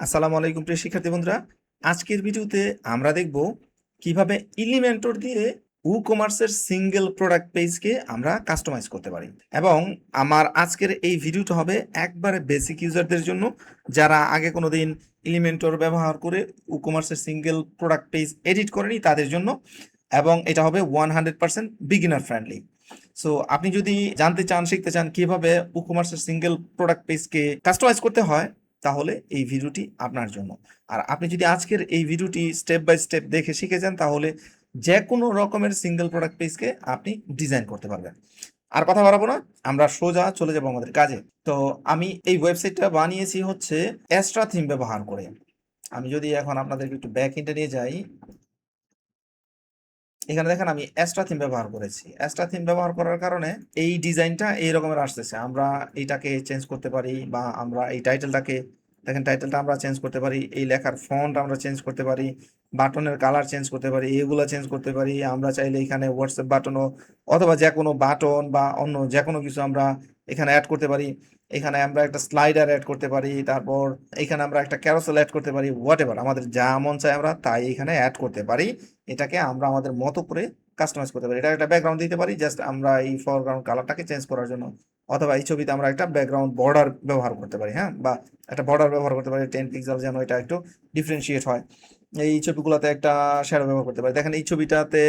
আসসালামু আলাইকুম প্রিয় শিক্ষার্থী বন্ধুরা। আজকের ভিডিওতে আমরা দেখব কিভাবে ইলিমেন্টর দিয়ে কমার্সের সিঙ্গেল প্রোডাক্ট পেজকে আমরা কাস্টমাইজ করতে পারি। এবং আমার আজকের এই ভিডিওটা হবে একবারে বেসিক ইউজারদের জন্য, যারা আগে কোনোদিন ইলিমেন্টর ব্যবহার করে কমার্সের সিঙ্গেল প্রোডাক্ট পেজ এডিট করেনি তাদের জন্য, এবং এটা হবে 100% বিগিনার ফ্রেন্ডলি। সো আপনি যদি জানতে চান, শিখতে চান কিভাবে কমার্সের সিঙ্গেল প্রোডাক্ট পেজকে কাস্টমাইজ করতে হয়, তাহলে এই ভিডিওটি আপনার জন্য। আর আপনি যদি আজকের এই ভিডিওটি স্টেপ বাই স্টেপ দেখে শিখে যান, তাহলে যে কোনো রকমের সিঙ্গেল প্রোডাক্ট পেজকে আপনি ডিজাইন করতে পারবেন। আর কথা বাড়াবো না, আমরা সোজা চলে যাবো আমাদের কাজে। তো আমি এই ওয়েবসাইটটা বানিয়েছি হচ্ছে অ্যাস্ট্রা থিম ব্যবহার করে। আমি যদি এখন আপনাদেরকে একটু ব্যাক এন্ডে নিয়ে যাই, এখানে দেখেন আমি অ্যাস্ট্রা থিম ব্যবহার করেছি। অ্যাস্ট্রা থিম ব্যবহার করার কারণে এই ডিজাইনটা এই রকমের আসতেছে। আমরা এইটাকে চেঞ্জ করতে পারি, বা আমরা এই টাইটেলটাকে দেখেন, টাইটেলটা আমরা চেঞ্জ করতে পারি, এই লেখার ফন্ট আমরা চেঞ্জ করতে পারি, বাটনের কালার চেঞ্জ করতে পারি, এগুলো চেঞ্জ করতে পারি। আমরা চাইলে এখানে হোয়াটসঅ্যাপ বাটনও অথবা যে কোনো বাটন বা অন্য যে কোনো কিছু আমরা এখানে অ্যাড করতে পারি। এখানে আমরা একটা স্লাইডার অ্যাড করতে পারি, তারপর এখানে আমরা একটা ক্যারোসেল অ্যাড করতে পারি। হোয়াট এভার আমাদের যা মন চায় আমরা তাই এখানে অ্যাড করতে পারি। এটাকে আমরা আমাদের মতো করে কাস্টমাইজ করতে পারি। এটা একটা ব্যাকগ্রাউন্ড দিতে পারি, জাস্ট আমরা এই ফরগ্রাউন্ড কালারটাকে চেঞ্জ করার জন্য, অথবা এই ছবিতে আমরা একটা ব্যাকগ্রাউন্ড বর্ডার ব্যবহার করতে পারি, হ্যাঁ, বা একটা বর্ডার ব্যবহার করতে পারি 10 পিক্সেল, যেন এটা একটু ডিফারেন্সিয়েট হয়। এই ছবিগুলোতে একটা শ্যাডো ব্যবহার করতে পারি। দেখেন এই ছবিটাতে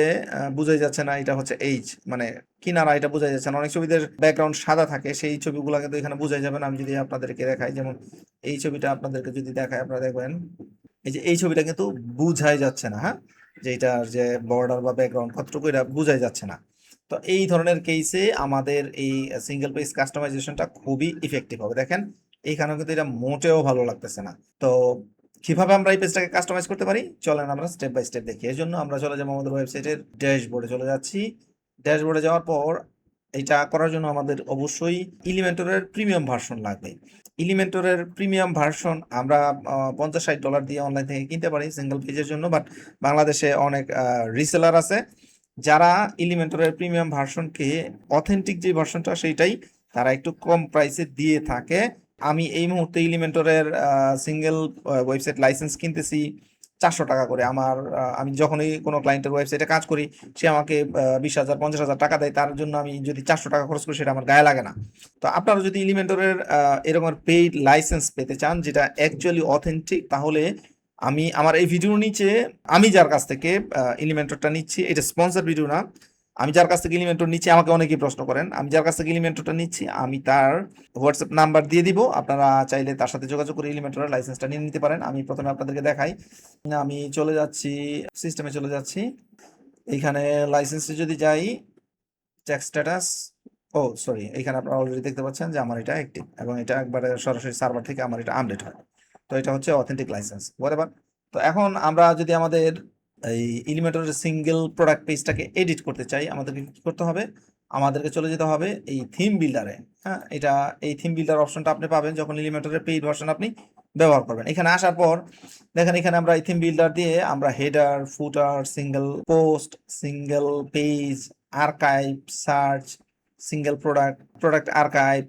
বোঝাই যাচ্ছে না এটা হচ্ছে এইচ, মানে কিনারা, এটা বোঝাই যাচ্ছে না। অনেক ছবিদের ব্যাকগ্রাউন্ড সাদা থাকে, সেই ছবিগুলো কিন্তু এখানে বোঝাই যাবে না। আমি যদি আপনাদেরকে দেখাই, যেমন এই ছবিটা আপনাদেরকে যদি দেখাই, আপনারা দেখবেন এই যে এই ছবিটা কিন্তু বুঝাই যাচ্ছে না, হ্যাঁ, যে এটার যে বর্ডার বা ব্যাকগ্রাউন্ড কতটুকু এটা বুঝাই যাচ্ছে না। তো এই ধরনের কেসে আমাদের এই সিঙ্গেল পেজ কাস্টমাইজেশনটা খুবই ইফেক্টিভ হবে। দেখেন এইখানেও কিন্তু এটা মোটেও ভালো লাগতেছে না। তো কিভাবে আমরা এই পেজটাকে কাস্টমাইজ করতে পারি, চলেন আমরা স্টেপ বাই স্টেপ দেখি। এর জন্য আমরা চলে যাবো আমাদের ওয়েবসাইটের ড্যাশবোর্ডে চলে যাচ্ছি। ড্যাশবোর্ডে যাওয়ার পর এটা করার জন্য আমাদের অবশ্যই ইলিমেন্টরের প্রিমিয়াম ভার্সন লাগবে। ইলিমেন্টরের প্রিমিয়াম ভার্সন আমরা $50-60 দিয়ে অনলাইন থেকে কিনতে পারি সিঙ্গেল পেজের জন্য, বাট বাংলাদেশে অনেক রিসেলার আছে যারা এলিমেন্টরের প্রিমিয়াম ভার্সনকে অথেন্টিক যে ভার্সনটা সেইটাই তারা একটু কম প্রাইসে দিয়ে থাকে। আমি এই মুহূর্তে এলিমেন্টরের সিঙ্গেল ওয়েবসাইট লাইসেন্স কিনতেছি $400 করে। আমার আমি যখনই কোনো ক্লায়েন্টের ওয়েবসাইটে কাজ করি, সে আমাকে 20,000 50,000 টাকা দেয়, তার জন্য আমি যদি $400 খরচ করি সেটা আমার গায়ে লাগে না। তো আপনারা যদি এলিমেন্টরের এরকম পেইড লাইসেন্স পেতে চান যেটা অ্যাকচুয়ালি অথেন্টিক, তাহলে আমি আমার এই ভিডিওর নিচে, আমি যার কাছ থেকে এলিমেন্টরটা নিচ্ছি, এটা স্পন্সর ভিডিও না, আমি যার কাছ থেকে এলিমেন্টর নিচ্ছি, আমাকে অনেকেই প্রশ্ন করেন, আমি যার কাছ থেকে এলিমেন্টরটা নিচ্ছি আমি তার হোয়াটসঅ্যাপ নাম্বার দিয়ে দিব। আপনারা চাইলে তার সাথে যোগাযোগ করে এলিমেন্টরের লাইসেন্সটা নিয়ে নিতে পারেন। আমি প্রথমে আপনাদেরকে দেখাই, আমি চলে যাচ্ছি, সিস্টেমে চলে যাচ্ছি। এইখানে লাইসেন্সে যদি যাই, চেক স্ট্যাটাস, ও সরি, এখানে আপনারা অলরেডি দেখতে পাচ্ছেন যে আমার এটা অ্যাক্টিভ, এবং এটা একবারে সরাসরি সার্ভার থেকে আমার এটা আপডেট হয়। তো এটা হচ্ছে অথেন্টিক লাইসেন্স হোয়াটএভার। তো এখন আমরা যদি আমাদের এই এলিমেন্টরের সিঙ্গেল প্রোডাক্ট পেজটাকে এডিট করতে চাই, আমাদেরকে কি করতে হবে, আমাদেরকে চলে যেতে হবে এই থিম বিল্ডারে। হ্যাঁ, এটা এই থিম বিল্ডার অপশনটা আপনি পাবেন যখন এলিমেন্টরের পেইড ভার্সন আপনি ব্যবহার করবেন। এখানে আসার পর দেখেন, এখানে আমরা এই থিম বিল্ডার দিয়ে আমরা header, footer, single post, single page, archive, search, single product, product archive,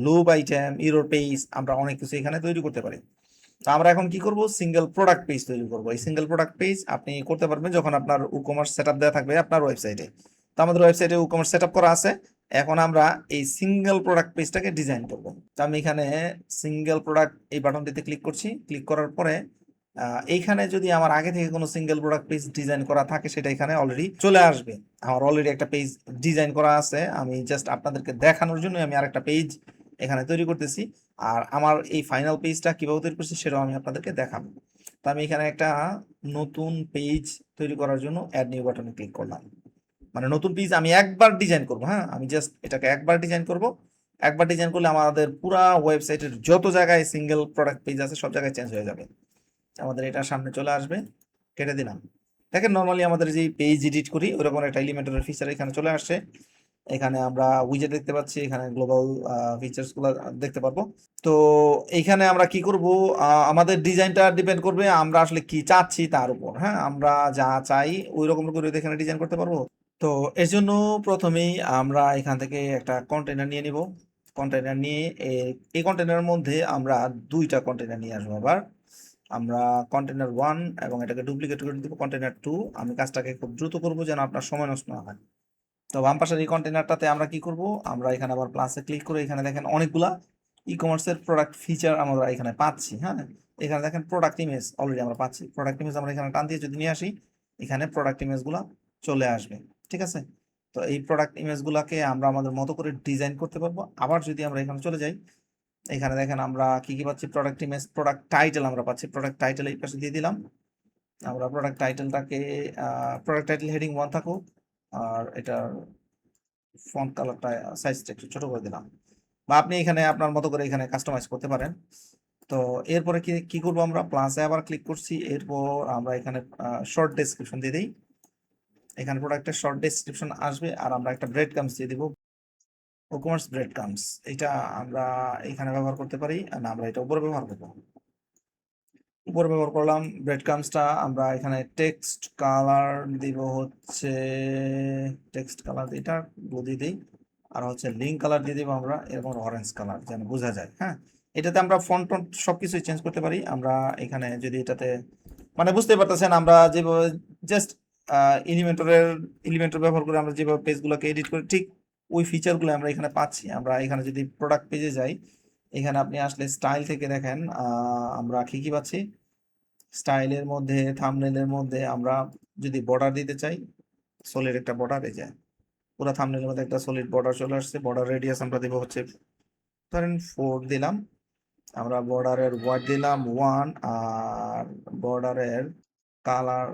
loop item, error page, আমরা অনেক কিছু এখানে তৈরি করতে পারি। তো আমরা এখন কি করব, সিঙ্গেল প্রোডাক্ট পেজ তৈরি করব। এই সিঙ্গেল প্রোডাক্ট পেজ আপনি করতে পারবেন যখন আপনার কমার্স সেটআপ দেওয়া থাকবে আপনার ওয়েবসাইটে। তো আমাদের ওয়েবসাইটে কমার্স সেটআপ করা আছে। এখন আমরা এই সিঙ্গেল প্রোডাক্ট পেজটাকে ডিজাইন করব। তো আমি এখানে সিঙ্গেল প্রোডাক্ট এই বাটনটিতে ক্লিক করছি। ক্লিক করার পরে এইখানে যদি আমার আগে থেকে কোনো সিঙ্গেল প্রোডাক্ট পেজ ডিজাইন করা থাকে সেটা এখানে অলরেডি চলে আসবে। আমার অলরেডি একটা পেজ ডিজাইন করা আছে, আমি জাস্ট আপনাদেরকে দেখানোর জন্য আমি আরেকটা পেজ এখানে তৈরি করতেছি। আর আমার এই ফাইনাল পেজটা কিভাবে তৈরি করছি সেটাও আমি আপনাদেরকে দেখাবো। তো আমি এখানে একটা নতুন পেজ তৈরি করার জন্য অ্যাড নিউ বাটনে ক্লিক করলাম। মানে নতুন পেজ আমি একবার ডিজাইন করব, হ্যাঁ, আমি জাস্ট এটাকে একবার ডিজাইন করব। একবার ডিজাইন করলে আমাদের পুরা ওয়েবসাইটের যত জায়গায় সিঙ্গেল প্রোডাক্ট পেজ আছে সব জায়গায় চেঞ্জ হয়ে যাবে। আমাদের এটা সামনে চলে আসবে, কেটে দিলাম। দেখেন নর্মালি আমাদের যে পেজ এডিট করি ওরকম একটা এলিমেন্টারের ফিচার এখানে চলে আসছে। এখানে আমরা উইজেট দেখতে পাচ্ছি, এখানে গ্লোবাল ফিচার্স গুলো দেখতে পারবো। তো এইখানে আমরা কি করব, আমাদের ডিজাইনটা ডিপেন্ড করবে আমরা আসলে কি চাচ্ছি তার উপর। হ্যাঁ, আমরা যা চাই ওই রকম করে এখানে ডিজাইন করতে পারবো। তো এর জন্য প্রথমেই আমরা এখান থেকে একটা কন্টেনার নিয়ে নিব। কন্টেনার নিয়ে এই কন্টেনারের মধ্যে আমরা দুইটা কন্টেনার নিয়ে আসবো আবার। আমরা কন্টেনার 1 এবং এটাকে ডুপ্লিকেট করে দিব কন্টেনার 2। আমি কাজটাকে খুব দ্রুত করব যেন আপনার সময় নষ্ট না হয়। তো বাম পাশের এই কন্টেনারটাতে আমরা কি করব, আমরা এখানে আবার প্লাসে ক্লিক করে এখানে দেখেন অনেকগুলা ই কমার্সের প্রোডাক্ট ফিচার আমরা এখানে পাচ্ছি। হ্যাঁ, এখানে দেখেন প্রোডাক্ট ইমেজ অলরেডি আমরা পাচ্ছি। প্রোডাক্ট ইমেজ আমরা এখানে টান দিয়ে যদি নিয়ে আসি, এখানে প্রোডাক্ট ইমেজগুলো চলে আসবে। ঠিক আছে, তো এই প্রোডাক্ট ইমেজগুলোকে আমরা আমাদের মতো করে ডিজাইন করতে পারবো। আবার যদি আমরা এখানে চলে যাই, এখানে দেখেন আমরা কি কি পাচ্ছি, প্রোডাক্ট ইমেজ, প্রোডাক্ট টাইটেল আমরা পাচ্ছি। প্রোডাক্ট টাইটেল এই পাশে দিয়ে দিলাম। আমরা প্রোডাক্ট টাইটেলটাকে প্রোডাক্ট টাইটেল হেডিং 1 থাকুক, আর এটার ফন্ট কালারটা সাইজটা একটু ছোট করে দিলাম, বা আপনি এখানে আপনার মতো করে এখানে কাস্টমাইজ করতে পারেন। তো এরপরে কি কি করবো, আমরা প্লাসে আবার ক্লিক করছি। এরপর আমরা এখানে শর্ট ডেসক্রিপশন দিয়ে দিই। এখানে প্রোডাক্টের শর্ট ডেসক্রিপশন আসবে, আর আমরা একটা ব্রেড কামস দিয়ে দিব, ওকমার্স ব্রেড কামস। এটা আমরা এখানে ব্যবহার করতে পারি, না আমরা এটা উপরে ব্যবহার করবো। উপরে ব্যবহার করলাম ব্রেড কামসটা। আমরা এখানে টেক্সট কালার দিব হচ্ছে, টেক্সট কালার এটা ব্লু দিয়ে দিই, আর হচ্ছে লিঙ্ক কালার দিয়ে দিব আমরা এরকম অরেঞ্জ কালার, যেন বোঝা যায়। হ্যাঁ, এটাতে আমরা ফন্ট টন্ট সবকিছুই চেঞ্জ করতে পারি। আমরা এখানে যদি এটাতে মানে বুঝতে পারতেছেন, আমরা যেভাবে জাস্ট এলিমেন্টর ব্যবহার করে আমরা যেভাবে পেজগুলোকে এডিট করি, ঠিক ওই ফিচারগুলো আমরা এখানে পাচ্ছি। আমরা এখানে যদি প্রোডাক্ট পেজে যাই, এখানে আপনি আসলে স্টাইল থেকে দেখেন আমরা কি কি পাচ্ছি। স্টাইলের মধ্যে, থাম্বনেলের মধ্যে আমরা যদি বর্ডার দিতে চাই, সলিড একটা বর্ডার, এই যে পুরো থাম্বনেলের মধ্যে একটা সলিড বর্ডার চলে আসছে। বর্ডার রেডিয়াস আমরা দিব হচ্ছে ধরেন 4 দিলাম। আমরা বর্ডারের ওয়াইড দিলাম 1, আর বর্ডারের কালার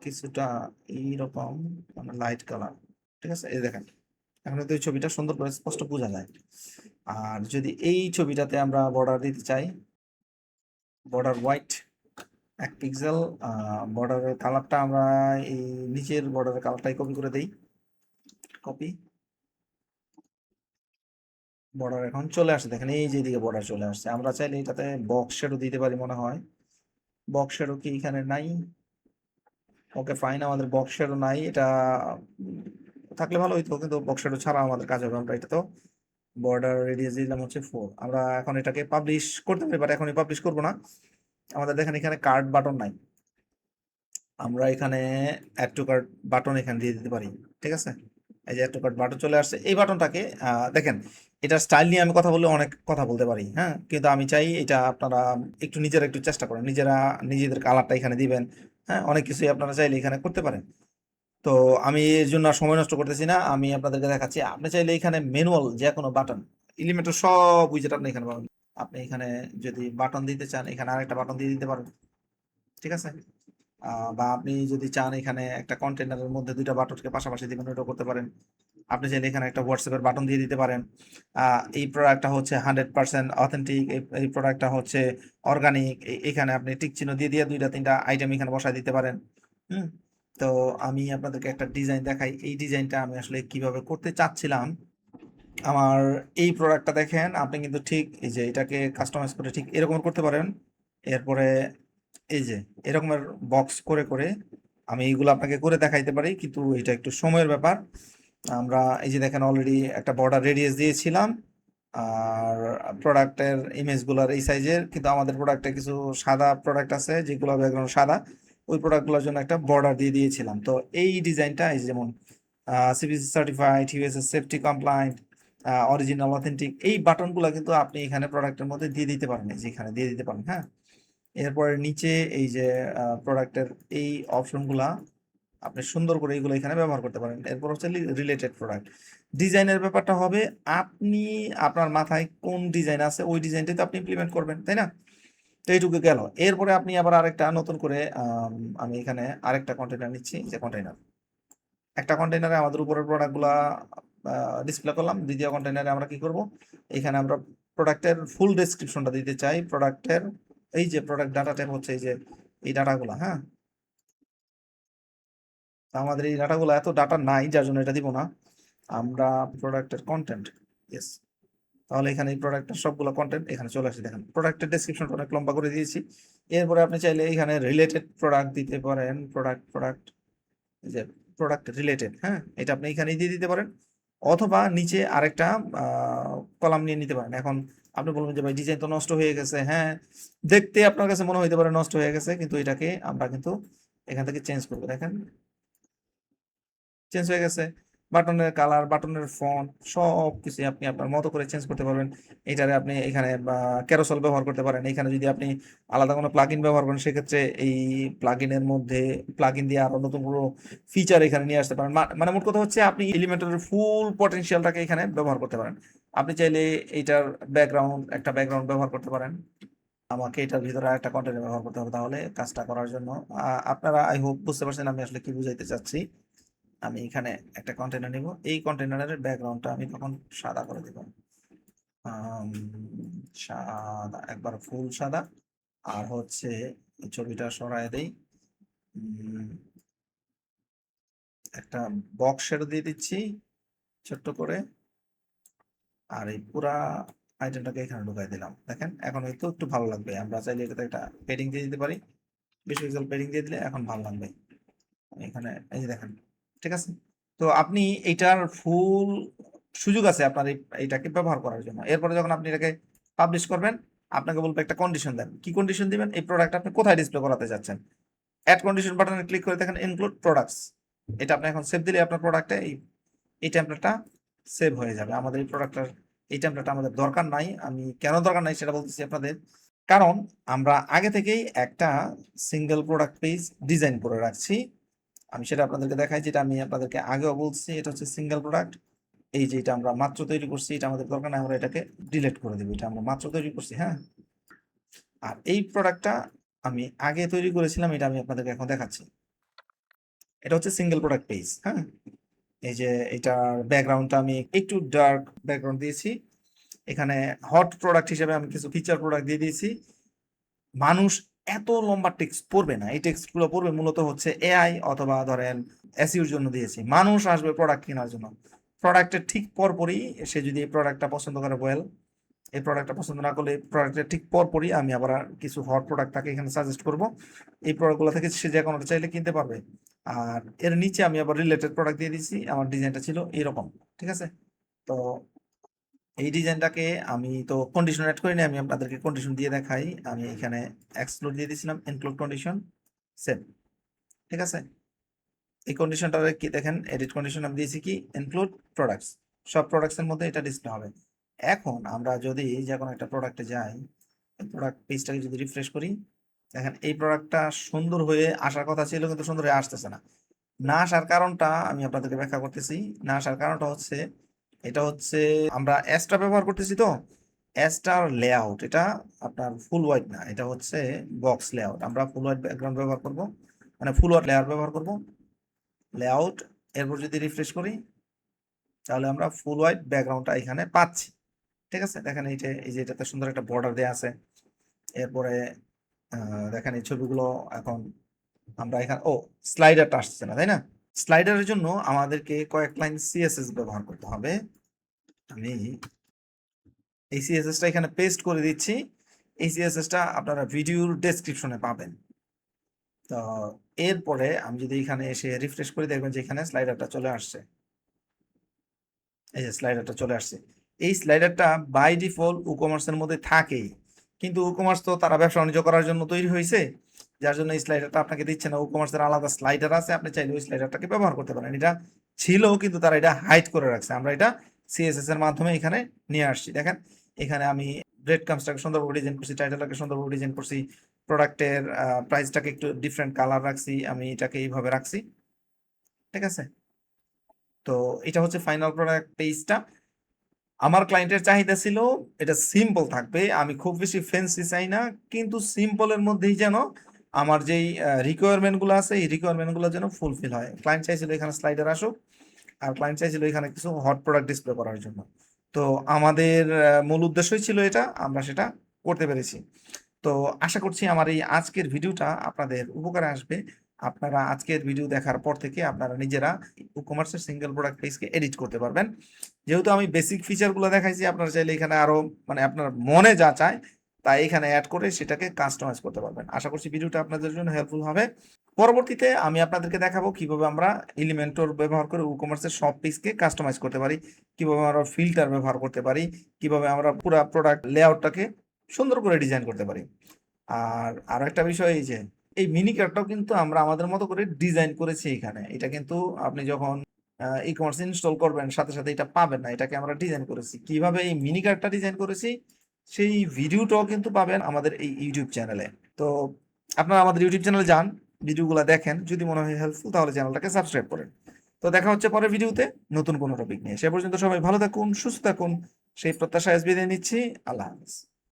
কিছুটা এইরকম, মানে লাইট কালার। ঠিক আছে, এই দেখেন এখন তো এই ছবিটা সুন্দর করে স্পষ্ট বোঝা যায়। আর যদি এই ছবিটাতে আমরা বর্ডার দিতে চাই, বর্ডার হোয়াইট 1 পিক্সেল, বর্ডারের কালারটা আমরা এই নিচের বর্ডারের কালারটাই কপি করে দেই। কপি, বর্ডার এখন চলে আসছে, দেখেন এই যে দিকে বর্ডার চলে আসছে। আমরা চাইলে এটাতে বক্স শ্যাডো দিতে পারি মনে হয়। বক্স শ্যাডো কি এখানে নাই? ওকে ফাইন, আমাদের বক্স শ্যাডো নাই। এটা থাকলে ভালো হইতো, কিন্তু বক্স শ্যাডো ছাড়া আমাদের কাজ হবে। আমরা এটা তো বর্ডার রেডিয়াস দিলাম হচ্ছে 4। আমরা এখন এটাকে পাবলিশ করতে পারি, বাট এখনই পাবলিশ করবো না। আমাদের দেখেন এখানে কার্ড বাটন নাই, আমরা এখানে অ্যাড টু কার্ট বাটন এখানে দিয়ে দিতে পারি। ঠিক আছে, এই যে অ্যাড টু কার্ট বাটন চলে আসছে। এই বাটনটাকে দেখেন, এটা স্টাইল নিয়ে আমি কথা বললে অনেক কথা বলতে পারি। হ্যাঁ, কিন্তু আমি চাই এটা আপনারা একটু নিজেরা একটু চেষ্টা করেন, নিজেরা নিজেদের কালারটা এখানে দিবেন। হ্যাঁ, অনেক কিছুই আপনারা চাইলে এখানে করতে পারেন। তো আমি এর জন্য আর সময় নষ্ট করতেছি না, আমি আপনাদেরকে দেখাচ্ছি। আপনি চাইলে এখানে ম্যানুয়াল যে কোনো বাটন, এলিমেন্টের সব উইজেট আপনি এখানে পাবেন। আপনি এখানে যদি বাটন দিতে চান, এখানে আরেকটা বাটন দিয়ে দিতে পারেন। ঠিক আছে, বা আপনি যদি চান এখানে একটা কন্টেনারের মধ্যে দুইটা বাটনকে পাশাপাশি দিবেন, ওটাও করতে পারেন। আপনি চাইলে এখানে একটা হোয়াটসঅ্যাপের বাটন দিয়ে দিতে পারেন। এই প্রোডাক্টটা হচ্ছে 100% অথেন্টিক, এই প্রোডাক্টটা হচ্ছে অর্গানিক। এখানে আপনি টিক চিহ্ন দিয়ে দিয়ে দুইটা তিনটা আইটেম এখানে বসায় দিতে পারেন। হুম, তো আমি আপনাদেরকে একটা ডিজাইন দেখাই। এই ডিজাইনটা আমি আসলে কিভাবে করতে চাচ্ছিলাম। আমার এই প্রোডাক্টটা দেখেন, আপনি কিন্তু ঠিক এই যে এটাকে কাস্টমাইজ করে ঠিক এরকম করতে পারেন। এরপরে এই যে এরকমের বক্স করে করে আমি এইগুলো আপনাকে করে দেখাইতে পারি, কিন্তু এটা একটু সময়ের ব্যাপার। আমরা এই যে দেখেন অলরেডি একটা বর্ডার রেডিয়াস দিয়েছিলাম, আর প্রোডাক্টের ইমেজগুলোর এই সাইজের, কিন্তু আমাদের প্রোডাক্টে কিছু সাদা প্রোডাক্ট আছে যেগুলো ব্যাকগ্রাউন্ড সাদা, ওই প্রোডাক্টগুলোর জন্য একটা বর্ডার দিয়ে দিয়েছিলাম। তো এই ডিজাইনটা এই যেমন CBC certified, USS safety compliant, original authentic, এই বাটনগুলো কিন্তু আপনি এখানে প্রোডাক্টের মধ্যে দিয়ে দিতে পারেন, এই যে এখানে দিয়ে দিতে পারেন। হ্যাঁ, এরপরে নিচে এই যে প্রোডাক্টের এই অপশনগুলা আপনি সুন্দর করে এইগুলো এখানে ব্যবহার করতে পারেন। এরপর হচ্ছে রিলেটেড প্রোডাক্ট। ডিজাইনের ব্যাপারটা হবে আপনি আপনার মাথায় কোন ডিজাইন আছে ওই ডিজাইনটাই তো আপনি ইমপ্লিমেন্ট করবেন, তাই না? তো এইটুকু গেল। এরপরে আপনি আবার আরেকটা নতুন করে আমি এখানে আরেকটা কন্টেনার নিচ্ছি, যে কন্টেনার, একটা কন্টেনারে আমাদের উপরের প্রোডাক্টগুলা ডিসপ্লে করলাম। দ্বিতীয় কন্টেনারে আমরা কি করব, এখানে আমরা প্রোডাক্টের ফুল ডেসক্রিপশনটা দিতে চাই। প্রোডাক্টের এই যে প্রোডাক্ট ডাটা টাইপ হচ্ছে এই যে এই ডাটাগুলো। হ্যাঁ, তো আমাদের এই ডাটাগুলো এত ডাটা নাই, যার জন্য এটা দিব না। আমরা প্রোডাক্টের কন্টেন্ট, ইয়েস, তাহলে এখানে এই প্রোডাক্টের সবগুলো কন্টেন্ট এখানে চলে আসে। দেখেন প্রোডাক্টের ডেসক্রিপশনটা অনেক লম্বা করে দিয়েছি। এরপরে আপনি চাইলে এখানে রিলেটেড প্রোডাক্ট দিতে পারেন, প্রোডাক্ট যে প্রোডাক্ট রিলেটেড। হ্যাঁ, এটা আপনি এখানেই দিয়ে দিতে পারেন, অথবা নিচে আরেকটা কলাম নিয়ে নিতে পারেন। এখন আপনি বলবেন যে ভাই ডিজাইন তো নষ্ট হয়ে গেছে। হ্যাঁ, দেখতে আপনার কাছে মনে হইতে পারে নষ্ট হয়ে গেছে, কিন্তু এটাকে আমরা কিন্তু এখান থেকে চেঞ্জ করবো। দেখেন চেঞ্জ হয়ে গেছে। বাটনের কালার, বাটনের ফন্ট সবকিছু আপনি আপনার মতো করে চেঞ্জ করতে পারবেন। এটারে আপনি এখানে ক্যারোসেল ব্যবহার করতে পারেন। এখানে যদি আপনি আলাদা কোনো প্লাগইন ব্যবহার করেন, সেক্ষেত্রে এই প্লাগইনের মধ্যে প্লাগইন দিয়ে আরো নতুন কোনো ফিচার এখানে নিয়ে আসতে পারেন। মানে মোট কথা হচ্ছে আপনি এলিমেন্টরের ফুল পটেনশিয়ালটাকে এখানে ব্যবহার করতে পারেন। আপনি চাইলে এইটার একটা ব্যাকগ্রাউন্ড ব্যবহার করতে পারেন। আমাকে এটার ভিতরে একটা কন্টেনার ব্যবহার করতে হবে তাহলে কাজটা করার জন্য। আপনারা আই হোপ বুঝতে পারছেন আমি আসলে কি বুঝাইতে চাচ্ছি। আমি এখানে একটা কন্টেনার নিব, এই কন্টেনারের ব্যাকগ্রাউন্ডটা আমি তখন সাদা করে দেব। আম, সাদা, একবার ফুল সাদা। আর হচ্ছে এই ছবিটা সরায় দেই, একটা বক্স শেডো দিয়ে দিচ্ছি ছোট্ট করে। আর এই পুরা আইটেমটাকে এখানে ঢুকাই দিলাম। দেখেন এখন হয়তো একটু ভালো লাগবে। আমরা চাইলে এটাতে একটা পেডিং দিয়ে দিতে পারি, 20 পিক্সেল পেডিং দিয়ে দিলে এখন ভালো লাগবে। এখানে এই যে দেখেন, ঠিক আছে। তো আপনি এইটার ফুল সুযোগ আছে আপনার এইটাকে ব্যবহার করার জন্য। এরপরে যখন আপনি এটাকে পাবলিশ করবেন, আপনাকে বলবে একটা কন্ডিশন দেন। কি কন্ডিশন দিবেন? এই প্রোডাক্ট আপনি কোথায় ডিসপ্লে করাতে যাচ্ছেন। অ্যাড কন্ডিশন বাটনে ক্লিক করে দেখেন ইনক্লুড প্রোডাক্টস। এটা আপনি এখন সেভ দিলে আপনার প্রোডাক্টে এই টেমপ্লেটটা সেভ হয়ে যাবে। আমাদের এই প্রোডাক্টটার এই টেমপ্লেটটা আমাদের দরকার নাই। আমি কেন দরকার নাই সেটা বলতেছি আপনাদের। কারণ আমরা আগে থেকেই একটা সিঙ্গেল প্রোডাক্ট পেজ ডিজাইন করে রাখছি। আমি সেটা আপনাদেরকে দেখাই, যেটা আমি আপনাদেরকে আগেও বলছি। এটা হচ্ছে সিঙ্গেল প্রোডাক্ট। এই যে এটা আমরা মাত্র তৈরি করছি, এটা আমাদের দরকার নাই, আমরা এটাকে ডিলিট করে দেবো। এটা আমরা মাত্র তৈরি করছি, হ্যাঁ। আর এই প্রোডাক্টটা আমি আগে তৈরি করেছিলাম, এটা আমি আপনাদেরকে এখন দেখাচ্ছি। এটা হচ্ছে সিঙ্গেল প্রোডাক্ট পেজ, হ্যাঁ। এই যে এটার ব্যাকগ্রাউন্ডটা আমি একটু ডার্ক ব্যাকগ্রাউন্ড দিয়েছি। এখানে হট প্রোডাক্ট হিসেবে আমি কিছু ফিচার প্রোডাক্ট দিয়ে দিয়েছি। মানুষ এত লম্বা টেক্সট পড়বে না, এই টেক্সট গুলো পড়বে মূলত হচ্ছে এআই অথবা ধরেন এসইওর জন্য দিয়েছি। মানুষ আসবে প্রোডাক্ট কেনার জন্য। প্রোডাক্টের ঠিক পরপরই সে যদি এই প্রোডাক্টটা পছন্দ করে, ওয়েল। এই প্রোডাক্টটা পছন্দ না করলে প্রোডাক্টের ঠিক পরপরই আমি আবার কিছু হট প্রোডাক্ট তাকে এখানে সাজেস্ট করব। এই প্রোডাক্টগুলো থেকে সে যে কোনোটা চাইলে কিনতে পারবে। আর এর নিচে আমি আবার রিলেটেড প্রোডাক্ট দিয়ে দিচ্ছি। আমার ডিজাইনটা ছিল এরকম, ঠিক আছে। তো এই ডিজাইনটাকে আমি তো কন্ডিশন অ্যাড করিনি, আমি আপনাদেরকে কন্ডিশন দিয়ে দেখাই। আমি এখানে এক্সক্লুড দিয়ে দিয়েছিলাম, ইনক্লুড কন্ডিশন, সেভ, ঠিক আছে। এই কন্ডিশনটা কি দেখেন, এডিট কন্ডিশন আমি দিয়েছি কি ইনক্লুড প্রোডাক্টস। সব প্রোডাক্টস এর মধ্যে এটা ডিসপ্লে হবে। এখন আমরা যদি যে কোনো একটা প্রোডাক্টে যাই, প্রোডাক্ট পেজটাকে যদি রিফ্রেশ করি, দেখেন এই প্রোডাক্টটা সুন্দর হয়ে আসার কথা ছিল, কিন্তু সুন্দর হয়ে আসতেছে না। না আসার কারণটা আমি আপনাদেরকে ব্যাখ্যা করতেছি। না আসার কারণটা হচ্ছে, এটা হচ্ছে আমরা অ্যাস্ট্রা ব্যবহার করতেছি। তো অ্যাস্ট্রার লেআউট এটা আপনার ফুল হোয়াইট না, এটা হচ্ছে বক্স লেআউট। আমরা ফুল হোয়াইট ব্যাকগ্রাউন্ড ব্যবহার করব, মানে ফুল হোয়াইট লেয়ার ব্যবহার করব, লেআউট। এরপর যদি রিফ্রেশ করি, তাহলে আমরা ফুল হোয়াইট ব্যাকগ্রাউন্ডটা এখানে পাচ্ছি, ঠিক আছে। দেখেন এই যে এটাতে সুন্দর একটা বর্ডার দেওয়া আছে। এরপরে দেখেন এই ছবিগুলো এখন আমরা এখানে স্লাইডারটা আসছে না, তাই না? স্লাইডারের জন্য আমাদেরকে কয়েক লাইন সিএসএস ব্যবহার করতে হবে। আমি এই সিএসএসটা এখানে পেস্ট করে দিচ্ছি। এই সিএসএসটা আপনারা ভিডিওর ডেসক্রিপশনে পাবেন। তো এরপরে আমি যদি এখানে এসে রিফ্রেশ করে, দেখবেন যে এখানে স্লাইডারটা চলে আসছে। এই যে স্লাইডারটা চলে আসছে। এই স্লাইডারটা বাই ডিফল্ট ই-কমার্সের মধ্যে থাকেই, কিন্তু ই-কমার্স তো তারা ব্যবসা বাণিজ্য করার জন্য তৈরি হয়েছে, যার জন্য এই স্লাইডারটা আপনাকে দিচ্ছে না। ই-কমার্সের আলাদা স্লাইডার আছে, আপনি চাইলে ওই স্লাইডারটাকে ব্যবহার করতে পারেন। এটা ছিল, কিন্তু তারা এটা হাইড করে রাখছে। আমরা এটা সিএসএস এর মাধ্যমে এখানে নিয়ে আসছি। দেখেন এখানে আমি ব্রেড কামসটাকে সুন্দরভাবে ডিজাইন করছি, টাইটেলটাকে সুন্দরভাবে ডিজাইন করছি, প্রোডাক্টের প্রাইসটাকে একটু ডিফারেন্ট কালার রাখছি, আমি এটাকে এইভাবে রাখছি, ঠিক আছে। তো এটা হচ্ছে ফাইনাল প্রোডাক্ট পেজটা। আমার ক্লায়েন্টের চাহিদা ছিল এটা সিম্পল থাকবে, আমি খুব বেশি ফ্যান্সি চাই না, কিন্তু সিম্পলের মধ্যেই যেন আমার যেই রিকোয়ারমেন্ট গুলো আছে, এই রিকোয়ারমেন্ট গুলো যেন ফুলফিল হয়। ক্লায়েন্ট চাইছিল এখানে স্লাইডার আসুক, আর ক্লায়েন্ট চাইছিল এখানে কিছু হট প্রোডাক্ট ডিসপ্লে করার জন্য। তো আমাদের মূল উদ্দেশ্যই ছিল এটা, আমরা সেটা করতে পেরেছি। তো আশা করছি আমার এই আজকের ভিডিওটা আপনাদের উপকারে আসবে। আপনারা আজকের ভিডিও দেখার পর থেকে আপনারা নিজেরা ই-কমার্সের সিঙ্গেল প্রোডাক্ট পেজকে এডিট করতে পারবেন। যেহেতু আমি বেসিক ফিচারগুলো দেখাইছি, আপনারা চাইলে এখানে আরো মানে আপনার মনে যা চায় তাই এখানে অ্যাড করে সেটাকে কাস্টমাইজ করতে পারবেন। আশা করছি ভিডিওটা আপনাদের জন্য হেল্পফুল হবে। পরবর্তীতে আমি আপনাদেরকে দেখাবো কিভাবে আমরা এলিমেন্টর ব্যবহার করে WooCommerce এর সব পেজকে কাস্টমাইজ করতে পারি, কিভাবে আমরা ফিল্টার ব্যবহার করতে পারি, কিভাবে আমরা পুরো প্রোডাক্ট লেআউটটাকে সুন্দর করে ডিজাইন করতে পারি। আর আরো একটা বিষয়, এই যে এই মিনি কার্টটাও কিন্তু আমরা আমাদের মতো করে ডিজাইন করেছি এখানে। এটা কিন্তু আপনি যখন ই-কমার্স ইনস্টল করবেন সাথে সাথে এটা পাবেন না, এটাকে আমরা ডিজাইন করেছি। কিভাবে এই মিনি কার্টটা ডিজাইন করেছি সেই ভিডিওটাও কিন্তু পাবেন আমাদের এই ইউটিউব চ্যানেলে। তো আপনারা আমাদের ইউটিউব চ্যানেলে যান, ভিডিওগুলো দেখেন, যদি মনে হয় হেল্পফুল তাহলে চ্যানেলটাকে সাবস্ক্রাইব করেন। তো দেখা হচ্ছে পরের ভিডিওতে নতুন কোনো টপিক নিয়ে। সে পর্যন্ত সবাই ভালো থাকুন, সুস্থ থাকুন, সেই প্রত্যাশায় আজ বিদায় নিচ্ছি। আল্লাহ হাফেজ।